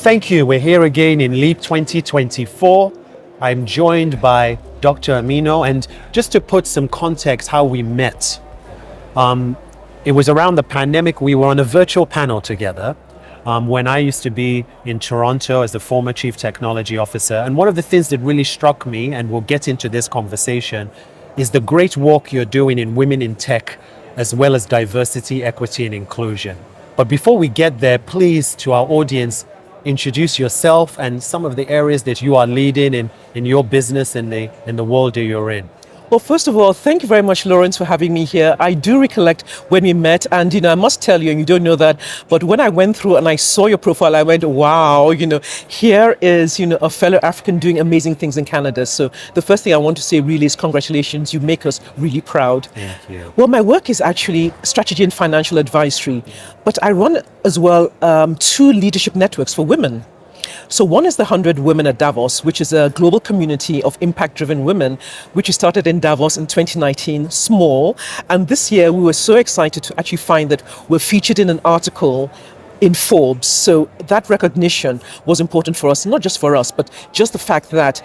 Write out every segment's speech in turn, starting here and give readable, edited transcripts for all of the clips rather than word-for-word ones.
Thank you. We're here again in LEAP 2024. I'm joined by Dr. Anino, and just to put some context how we met, it was around the pandemic. We were on a virtual panel together when I used to be in Toronto as the former Chief Technology Officer. And one of the things that really struck me, and we'll get into this conversation, is the great work you're doing in women in tech, as well as diversity, equity, and inclusion. But before we get there, please, to our audience, introduce yourself and some of the areas that you are leading in your business and in the world that you're in. Well, first of all, thank you very much, Lawrence, for having me here. I do recollect when we met, and I must tell you, and you don't know that, but when I went through and I saw your profile, I went, wow, here is, a fellow African doing amazing things in Canada. So the first thing I want to say really is congratulations. You make us really proud. Thank you. Well, my work is actually strategy and financial advisory, but I run as well 2 leadership networks for women. So one is the 100 Women at Davos, which is a global community of impact-driven women, which we started in Davos in 2019, small. And this year we were so excited to actually find that we're featured in an article in Forbes. So that recognition was important for us, not just for us, but just the fact that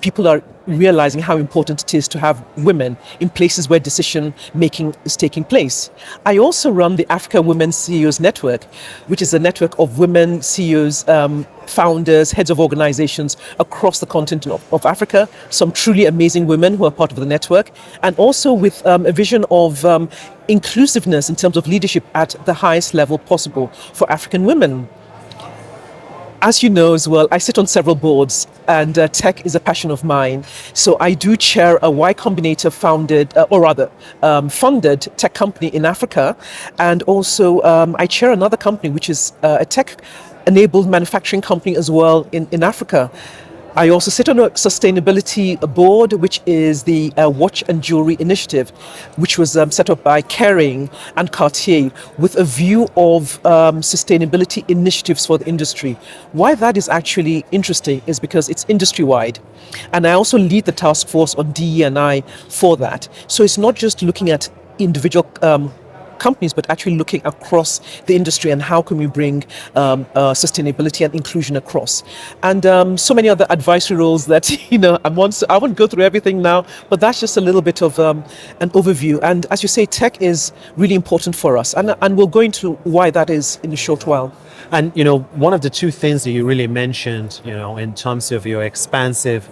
people are realizing how important it is to have women in places where decision making is taking place. I also run the Africa Women CEOs Network, which is a network of women CEOs, founders, heads of organizations across the continent of Africa, some truly amazing women who are part of the network, and also with a vision of inclusiveness in terms of leadership at the highest level possible for African women. As you know as well, I sit on several boards, and tech is a passion of mine. So I do chair a Y Combinator funded tech company in Africa. And also I chair another company, which is a tech-enabled manufacturing company as well in Africa. I also sit on a sustainability board, which is the Watch and Jewelry Initiative, which was set up by Kering and Cartier with a view of sustainability initiatives for the industry. Why that is actually interesting is because it's industry-wide. And I also lead the task force on DE&I for that. So it's not just looking at individual companies, but actually looking across the industry and how can we bring sustainability and inclusion across. And so many other advisory roles that, I won't go through everything now, but that's just a little bit of an overview. And as you say, tech is really important for us. And we'll go into why that is in a short while. And, one of the 2 things that you really mentioned, in terms of your expansive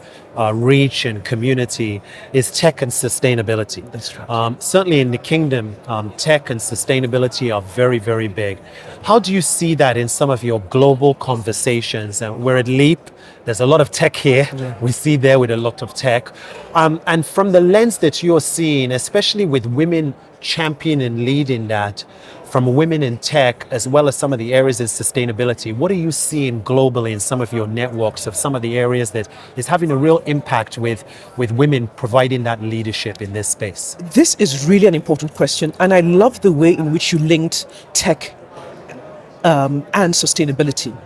reach and community is tech and sustainability. That's right. Certainly in the kingdom, tech and sustainability are very, very big. How do you see that in some of your global conversations? We're at LEAP. There's a lot of tech here. Yeah. We see there with a lot of tech. And from the lens that you're seeing, especially with women championing and leading that, from women in tech, as well as some of the areas of sustainability, what are you seeing globally in some of your networks of some of the areas that is having a real impact with women providing that leadership in this space? This is really an important question, and I love the way in which you linked tech and sustainability.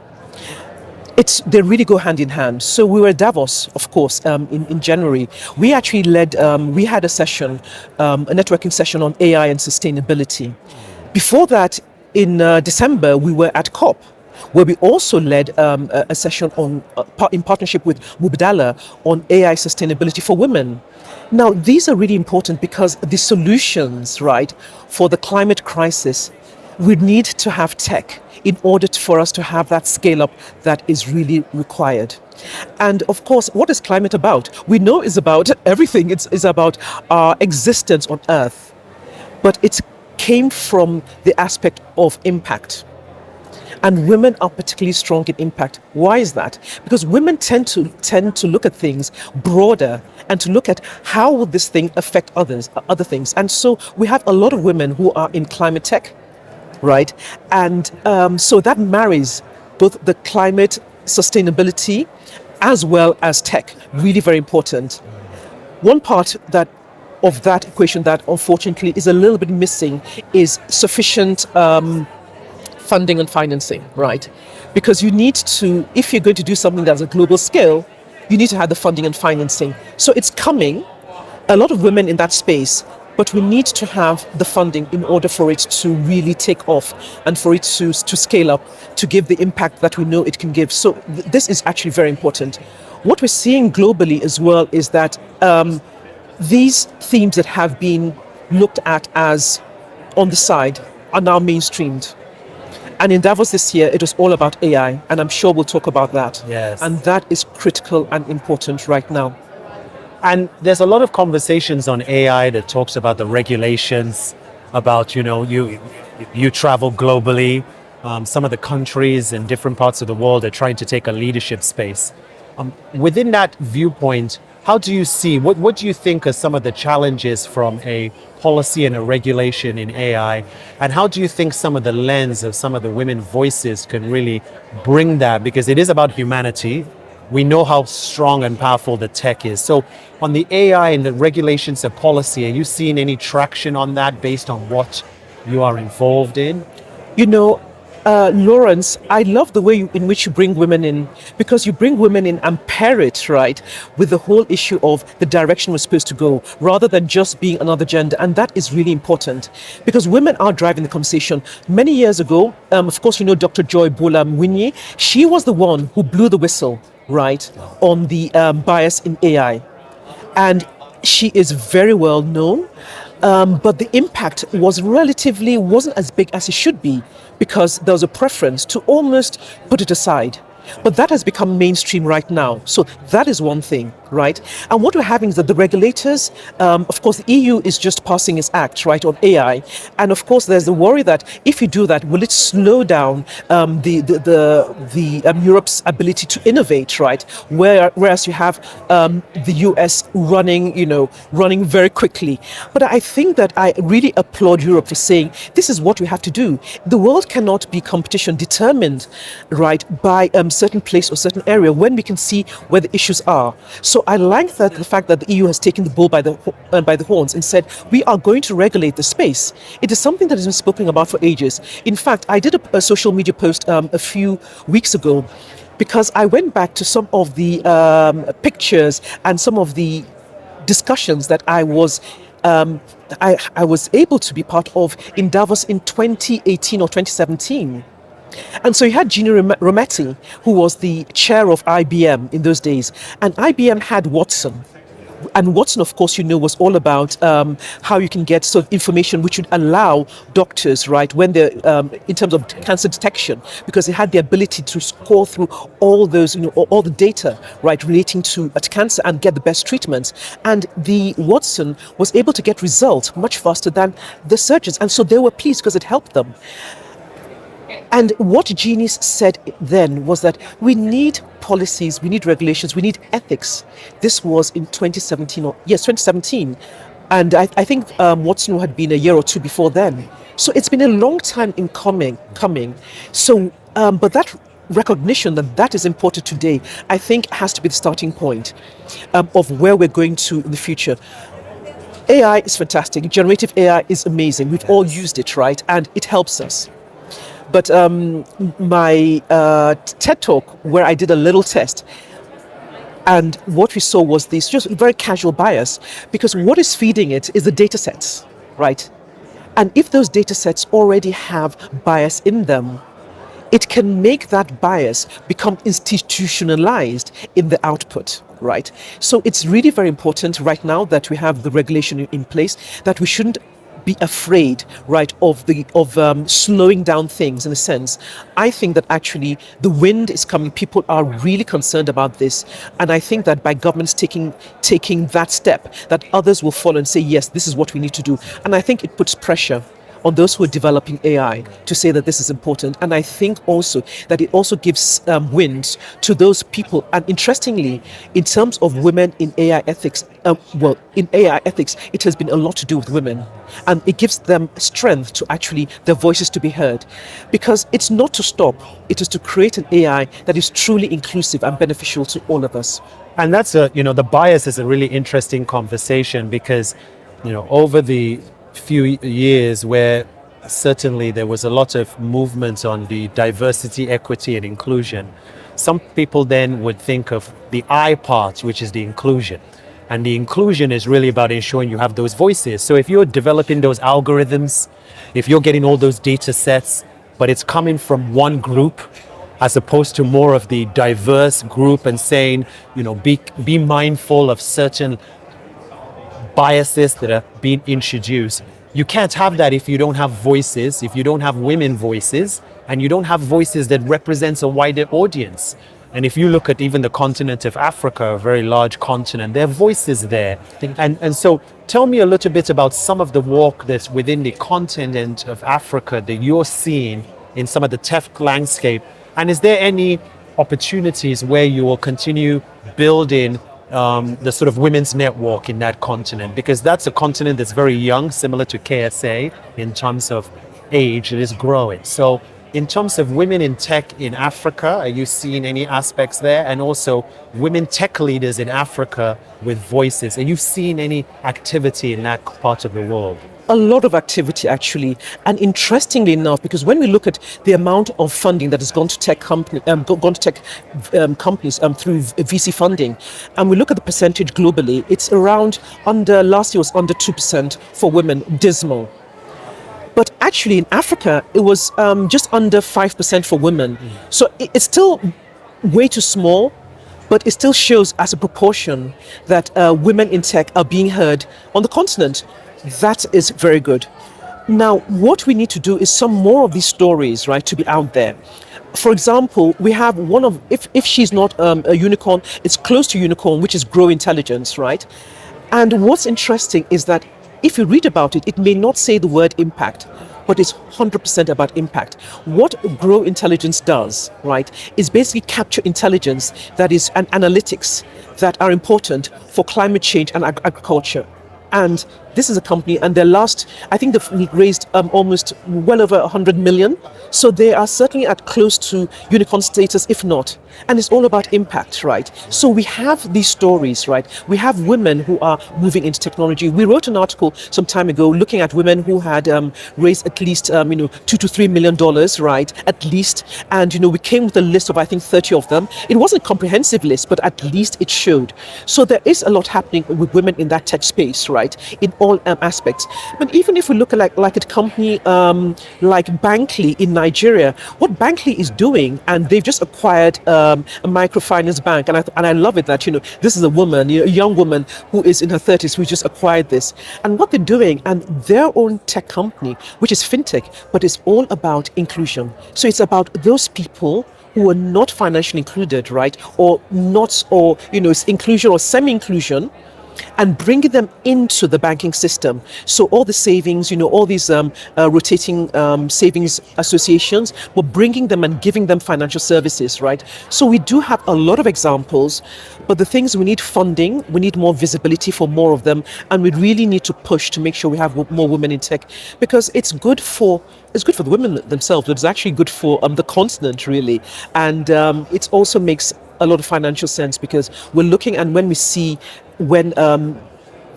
They really go hand in hand. So we were at Davos, of course, in January. We actually we had a session, a networking session on AI and sustainability. Before that, in December, we were at COP, where we also led a session in partnership with Mubadala on AI sustainability for women. Now, these are really important because the solutions, right, for the climate crisis, we need to have tech in order for us to have that scale up that is really required. And of course, what is climate about? We know it's about everything. It's about our existence on Earth, but it came from the aspect of impact. And women are particularly strong in impact. Why is that? Because women tend to look at things broader and to look at how will this thing affect other things. And so we have a lot of women who are in climate tech, right? And so that marries both the climate sustainability as well as tech. Really very important. One part of that equation that unfortunately is a little bit missing is sufficient funding and financing, right? Because you need to, if you're going to do something that's a global scale, you need to have the funding and financing. So it's coming. A lot of women in that space but we need to have the funding in order for it to really take off and for it to scale up, to give the impact that we know it can give. So this is actually very important. What we're seeing globally as well is that these themes that have been looked at as on the side are now mainstreamed. And in Davos this year, it was all about AI, and I'm sure we'll talk about that. Yes. And that is critical and important right now. And there's a lot of conversations on AI that talks about the regulations, about, you travel globally. Some of the countries in different parts of the world are trying to take a leadership space. Within that viewpoint, how do you see, what do you think are some of the challenges from a policy and a regulation in AI? And how do you think some of the lens of some of the women voices can really bring that? Because it is about humanity. We know how strong and powerful the tech is. So on the AI and the regulations and policy, are you seeing any traction on that based on what you are involved in? Lawrence, I love the way in which you bring women in, because you bring women in and pair it, right, with the whole issue of the direction we're supposed to go, rather than just being another gender. And that is really important, because women are driving the conversation. Many years ago, of course, Dr. Joy Bola Mwinyi, she was the one who blew the whistle, right, on the bias in AI. And she is very well known. But the impact wasn't as big as it should be, because there was a preference to almost put it aside. But that has become mainstream right now. So that is one thing, right? And what we're having is that the regulators, of course, the EU is just passing its act, right, on AI. And of course, there's the worry that if you do that, will it slow down Europe's ability to innovate, right? Whereas you have the US running very quickly. But I think that I really applaud Europe for saying this is what we have to do. The world cannot be competition determined, right, by certain place or certain area when we can see where the issues are. So I like that the fact that the EU has taken the bull by the horns and said we are going to regulate the space. It is something that has been spoken about for ages. In fact, I did a social media post a few weeks ago, because I went back to some of the pictures and some of the discussions that I was able to be part of in Davos in 2018 or 2017. And so you had Gina Rometty, who was the chair of IBM in those days, and IBM had Watson. And Watson, of course, was all about how you can get sort of information which would allow doctors, right, when they're in terms of cancer detection, because it had the ability to score through all those, all the data, right, relating to cancer and get the best treatments. And the Watson was able to get results much faster than the surgeons, and so they were pleased because it helped them. And what Jeannie said then was that we need policies, we need regulations, we need ethics. This was in 2017, 2017. And I think Watson had been a year or two before then. So it's been a long time in coming. So, but that recognition that is important today, I think has to be the starting point of where we're going to in the future. AI is fantastic. Generative AI is amazing. We've all used it, right? And it helps us. But my TED Talk, where I did a little test, and what we saw was this just very casual bias, because what is feeding it is the data sets, right? And if those data sets already have bias in them, it can make that bias become institutionalized in the output, right? So it's really very important right now that we have the regulation in place, that we shouldn't be afraid, right, of slowing down things in a sense. I think that actually the wind is coming. People are really concerned about this, and I think that by governments taking that step, that others will follow and say, yes, this is what we need to do. And I think it puts pressure on those who are developing AI to say that this is important. And I think also that it also gives wins to those people. And interestingly, in terms of women in AI ethics, in AI ethics, it has been a lot to do with women. And it gives them strength to actually, their voices to be heard. Because it's not to stop, it is to create an AI that is truly inclusive and beneficial to all of us. And that's the bias is a really interesting conversation, because, over the few years where certainly there was a lot of movement on the diversity, equity, and inclusion, some people then would think of the I part, which is the inclusion. And the inclusion is really about ensuring you have those voices. So if you're developing those algorithms, if you're getting all those data sets, but it's coming from one group as opposed to more of the diverse group, and saying, be mindful of certain biases that are being introduced. You can't have that if you don't have voices, if you don't have women voices, and you don't have voices that represents a wider audience. And if you look at even the continent of Africa, a very large continent, there are voices there. And so tell me a little bit about some of the work that's within the continent of Africa that you're seeing in some of the tech landscape. And is there any opportunities where you will continue building the sort of women's network in that continent? Because that's a continent that's very young, similar to KSA in terms of age. It is growing. So in terms of women in tech in Africa, are you seeing any aspects there? And also women tech leaders in Africa with voices, are you seeing any activity in that part of the world? A lot of activity, actually, and interestingly enough, because when we look at the amount of funding that has gone to tech companies through VC funding, and we look at the percentage globally, it's around last year was under 2% for women, dismal. But actually in Africa, it was just under 5% for women. So it's still way too small, but it still shows as a proportion that women in tech are being heard on the continent. That is very good. Now, what we need to do is some more of these stories, right, to be out there. For example, we have one of, if she's not a unicorn, it's close to unicorn, which is Grow Intelligence, right? And what's interesting is that if you read about it, it may not say the word impact, but it's 100% about impact. What Grow Intelligence does, right, is basically capture intelligence that is and analytics that are important for climate change and agriculture. And this is a company, and I think they've raised almost well over 100 million. So they are certainly at close to unicorn status, if not. And it's all about impact, right? So we have these stories, right? We have women who are moving into technology. We wrote an article some time ago looking at women who had raised at least, $2 to $3 million, right? At least. And, we came with a list of, I think, 30 of them. It wasn't a comprehensive list, but at least it showed. So there is a lot happening with women in that tech space, right? In all aspects. But even if we look at like a company like Bankly in Nigeria, what Bankly is doing, and they've just acquired a microfinance bank, and I love it that this is a woman, a young woman who is in her 30s who just acquired this, and what they're doing, and their own tech company, which is fintech, but it's all about inclusion. So it's about those people who are not financially included, right, or not, or it's inclusion or semi-inclusion, and bringing them into the banking system. So all the savings, all these rotating savings associations, we're bringing them and giving them financial services, right? So we do have a lot of examples, but the things, we need funding, we need more visibility for more of them, and we really need to push to make sure we have more women in tech, because it's good for the women themselves, but it's actually good for the continent, really. And it also makes a lot of financial sense, because we're looking, and when we see when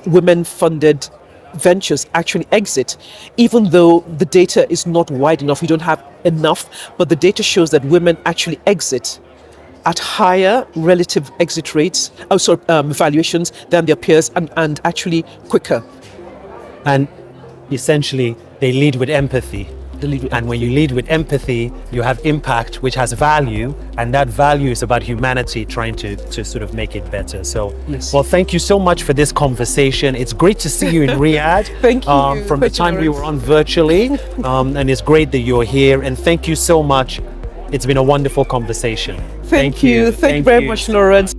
women-funded ventures actually exit, even though the data is not wide enough, we don't have enough, but the data shows that women actually exit at higher relative exit rates, valuations than their peers, and actually quicker. And essentially, they lead with empathy. And when you lead with empathy, you have impact, which has value, and that value is about humanity trying to sort of make it better. So, yes. Well, thank you so much for this conversation. It's great to see you in Riyadh. Thank you. From the time we were on virtually, and it's great that you're here. And thank you so much. It's been a wonderful conversation. Thank you. Thank you very much, Lawrence.